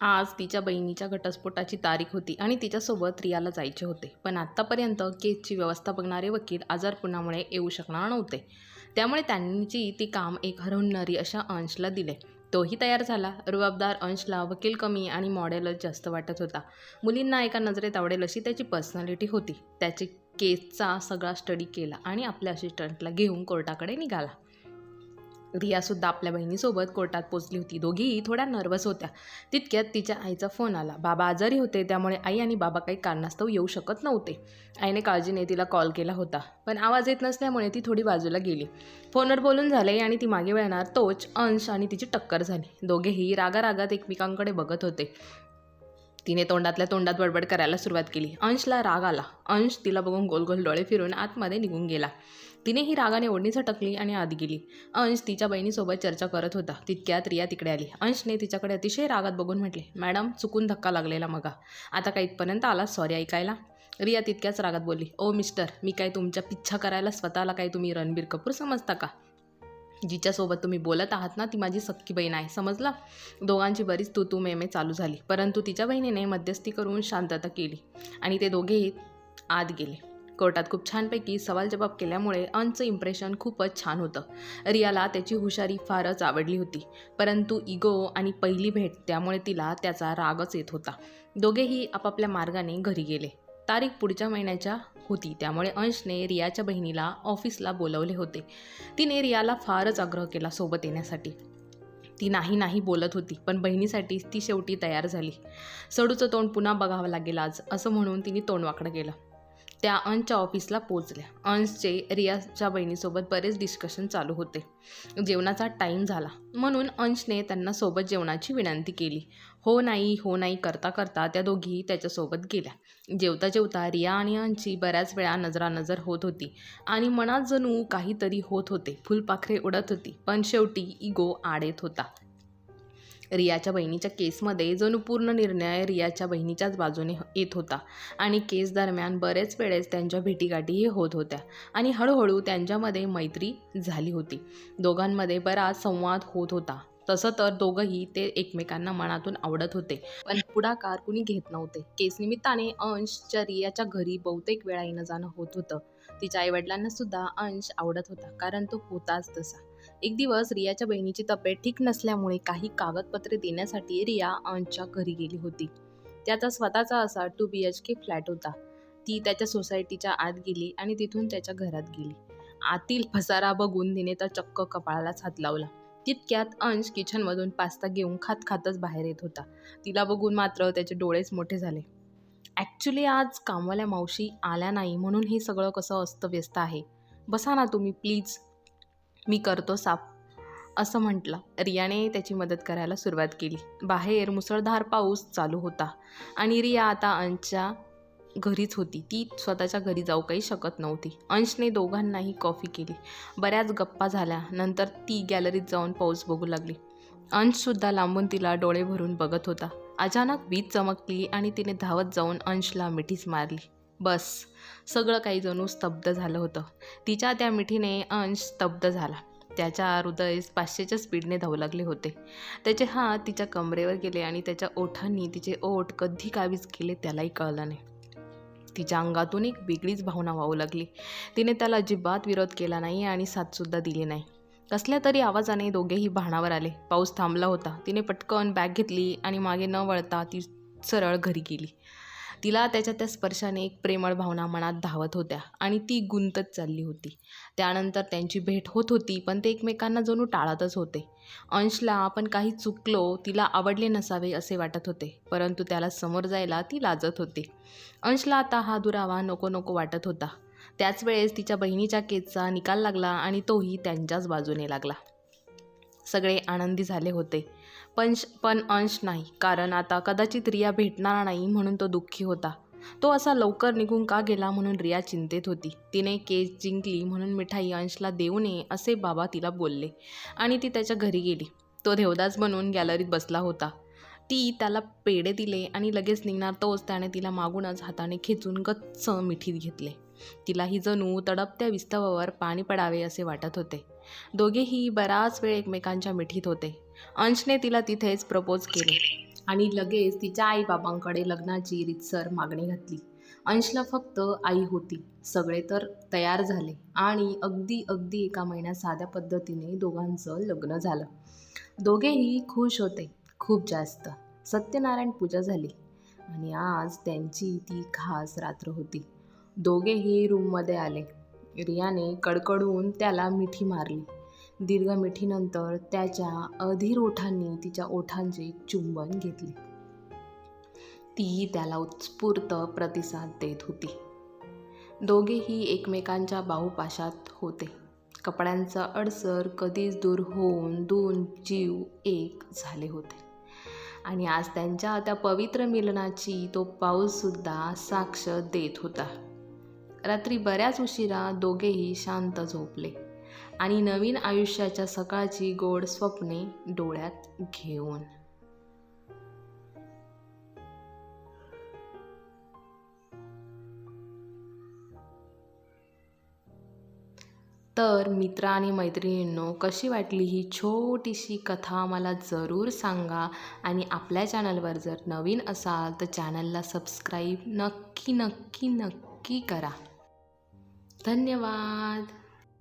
आज तिच्या बहिणीच्या घटस्फोटाची तारीख होती आणि तिच्यासोबत रियाला जायचे होते. पण आत्तापर्यंत केसची व्यवस्था बघणारे वकील आजारपणामुळे येऊ शकणार नव्हते. त्यामुळे त्यांनी ती काम एक हरहुन्नरी अशा अंशला दिले. तोही तयार झाला. रुबाबदार अंशला वकील कमी आणि मॉडेलच जास्त वाटत होता. मुलींना एका नजरेत आवडेल अशी त्याची पर्सनॅलिटी होती. त्याची केसचा सगळा स्टडी केला आणि आपल्या असिस्टंटला घेऊन कोर्टाकडे निघाला. रियासुद्धा आपल्या बहिणीसोबत कोर्टात पोचली होती. दोघीही थोड्या नर्वस होत्या. तितक्यात तिच्या आईचा फोन आला. बाबा आजारी होते, त्यामुळे आई आणि बाबा काही कारणास्तव येऊ शकत नव्हते. आईने काळजीने तिला कॉल केला होता, पण आवाज येत नसल्यामुळे ती थोडी बाजूला गेली. फोनवर बोलून झाले आणि ती मागे वळणार तोच अंश आणि तिची टक्कर झाली. दोघेही रागारागात एकमेकांकडे बघत होते. तिने तोंडातल्या तोंडात बडबड करायला सुरुवात केली. अंशला राग आला. अंश तिला बघून गोल गोल डोळे फिरून आतमध्ये निघून गेला. तिनेही रागाने ओढणी झटकली आणि आत गेली. अंश तिच्या बहिणीसोबत चर्चा करत होता. तितक्यात रिया तिकडे आली. अंशने तिच्याकडे अतिशय रागात बघून म्हटले, मॅडम चुकून धक्का लागलेला मगा. आता का इथपर्यंत आला सॉरी ऐकायला? रिया तितक्याच रागात बोलली, ओ मिस्टर, मी काय तुमच्या पिच्छा करायला स्वतःला काय तुम्ही रणबीर कपूर समजता का? जिच्यासोबत तुम्ही बोलत आहात ना ती माझी सख्खी बहीण आहे, समजला? दोघांची बरीच तू मेमे चालू झाली, परंतु तिच्या बहिणीने मध्यस्थी करून शांतता केली आणि ते दोघेही आत गेले. कोर्टात खूप छानपैकी सवाल जवाब केल्यामुळे अंशचं इम्प्रेशन खूपच छान होतं. रियाला त्याची हुशारी फारच आवडली होती, परंतु इगो आणि पहिली भेट त्यामुळे तिला त्याचा रागच येत होता. दोघेही आपापल्या मार्गाने घरी गेले. तारीख पुढच्या महिन्याच्या होती, त्यामुळे अंशने रियाच्या बहिणीला ऑफिसला बोलवले होते. तिने रियाला फारच आग्रह केला सोबत येण्यासाठी. ती नाही बोलत होती, पण बहिणीसाठी ती शेवटी तयार झाली. सडूचं तोंड पुन्हा बघावं लागेल आज, असं म्हणून तिने तोंड वाकडं केलं. त्या अंशच्या ऑफिसला पोचल्या. अंशचे रियाच्या बहिणीसोबत बरेच डिस्कशन चालू होते. जेवणाचा टाईम झाला म्हणून अंशने त्यांना सोबत जेवणाची विनंती केली. हो नाही करता करता त्या दोघी त्याच्यासोबत गेल्या. जेवता जेवता रिया आणि अंशची बऱ्याच वेळा नजरानजर होत होती आणि मनात जणू काहीतरी होत होते. फुलपाखरे उडत होती, पण शेवटी इगो आड येत होता. रियाच्या बहिणीच्या केसमध्ये जणू पूर्ण निर्णय रियाच्या बहिणीच्याच बाजूने येत होता आणि केस दरम्यान बरेच वेळेस त्यांच्या भेटीगाठीही होत होत्या आणि हळूहळू त्यांच्यामध्ये मैत्री झाली होती. दोघांमध्ये बराच संवाद होत होता. तसं तर दोघंही ते एकमेकांना मनातून आवडत होते, पण पुढाकार कुणी घेत नव्हते. केसनिमित्ताने अंशच्या रियाच्या घरी बहुतेक वेळा येणं जाणं होत होतं. तिच्या आईवडिलांना सुद्धा अंश आवडत होता, कारण तो होताच तसा. एक दिवस रियाच्या बहिणीची तब्येत ठीक नसल्यामुळे काही कागदपत्रे देण्यासाठी रिया अंशच्या घरी गेली होती. त्याचा स्वतःचा असा 2 BHK फ्लॅट होता. ती त्याच्या सोसायटीच्या आत गेली आणि तिथून त्याच्या घरात गेली. आतील पसारा बघून तिने तर चक्क कपाळालाच हात लावला. तितक्यात अंश किचनमधून पास्ता घेऊन खातच बाहेर येत होता. तिला बघून मात्र त्याचे डोळेच मोठे झाले. ॲक्च्युली आज कामवाल्या मावशी आल्या नाही म्हणून हे सगळं कसं अस्तव्यस्त आहे. बसा ना तुम्ही प्लीज, मी करतो साफ, असं म्हटलं. रियाने त्याची मदत करायला सुरुवात केली. बाहेर मुसळधार पाऊस चालू होता आणि रिया आता अंशच्या घरीच होती. ती स्वतःच्या घरी जाऊ काही शकत नव्हती. अंशने दोघांनाही कॉफी केली. बऱ्याच गप्पा झाल्या. नंतर ती गॅलरीत जाऊन पाऊस बघू लागली. अंशसुद्धा लांबून तिला डोळे भरून बघत होता. अचानक वीज चमकली आणि तिने धावत जाऊन अंशला मिठीच मारली. बस, सगळं काही जणू स्तब्ध झालं होतं. तिच्या त्या मिठीने अंश स्तब्ध झाला. त्याच्या हृदय 500च्या स्पीडने धावू लागले होते. त्याचे हात तिच्या कमरेवर गेले आणि त्याच्या ओठांनी तिचे ओठ कधी काबीज केले त्यालाही कळलं नाही. तिच्या अंगातून एक वेगळीच भावना वाहू लागली. तिने त्याला अजिबात विरोध केला नाही आणि साथसुद्धा दिली नाही. कसल्या तरी आवाजाने दोघेही भानावर आले. पाऊस थांबला होता. तिने पटकन बॅग घेतली आणि मागे न वळता ती सरळ घरी गेली. तिला त्याच्या त्या स्पर्शाने एक प्रेमळ भावना मनात धावत होत्या आणि ती गुंतत चालली होती. त्यानंतर त्यांची भेट होत होती, पण ते एकमेकांना जणू टाळतच होते. अंशला आपण काही चुकलो, तिला आवडले नसावे असे वाटत होते, परंतु त्याला समोर जायला ती लाजत होती. अंशला आता हा दुरावा नको वाटत होता. त्याच वेळेस तिच्या बहिणीच्या केसचा निकाल लागला आणि तोही त्यांच्याच बाजूने लागला. सगळे आनंदी झाले होते, पण अंश नाही, कारण आता कदाचित रिया भेटणार नाही म्हणून तो दुःखी होता. तो असा लवकर निघून का गेला म्हणून रिया चिंतेत होती. तिने केस जिंकली म्हणून मिठाई अंशला देऊ नये असे बाबा तिला बोलले आणि ती त्याच्या घरी गेली. तो देवदास बनून गॅलरीत बसला होता. ती त्याला पेढे दिले आणि लगेच निघणार तोच त्याने तिला मागूनच हाताने खेचून गच्च मिठीत घेतले. तिलाही जणू तडपत्या विस्तवावर पाणी पडावे असे वाटत होते. दोघेही बराच वेळ एकमेकांच्या मिठीत होते. अंशने तिला तिथेच प्रपोज केले आणि लगेच तिच्या आईबाबांकडे लग्नाची रीतसर मागणी घातली. अंशला फक्त आई होती. सगळे तर तयार झाले आणि अगदी अगदी एका महिन्यात साध्या पद्धतीने दोघांचं लग्न झालं. दोघेही खुश होते, खूप जास्त. सत्यनारायण पूजा झाली आणि आज त्यांची ती खास रात्र होती. दोघेही रूममध्ये आले. रियाने कडकडून त्याला मिठी मारली. दीर्घ मिठीनंतर त्याच्या अधीर ओठांनी तिच्या ओठांचे चुंबन घेतले. ती त्याला उत्स्फूर्त प्रतिसाद देत होती. दोघेही एकमेकांच्या बाहुपाशात होते. कपड्यांचा अडसर कधीच दूर होऊन दोन जीव एक झाले होते आणि आज त्यांच्या त्या पवित्र मिलनाची तो पाऊससुद्धा साक्ष देत होता. रात्री बऱ्याच उशिरा दोघेही शांत झोपले आणि नवीन आयुष्याच्या सकाळची गोड स्वप्ने डोळ्यात घेऊन. तर मित्र आणि मैत्रिणींनो, कशी वाटली ही छोटीशी कथा मला जरूर सांगा आणि आपल्या चॅनलवर जर नवीन असाल तर चॅनलला सबस्क्राईब नक्की नक्की नक्की करा. धन्यवाद.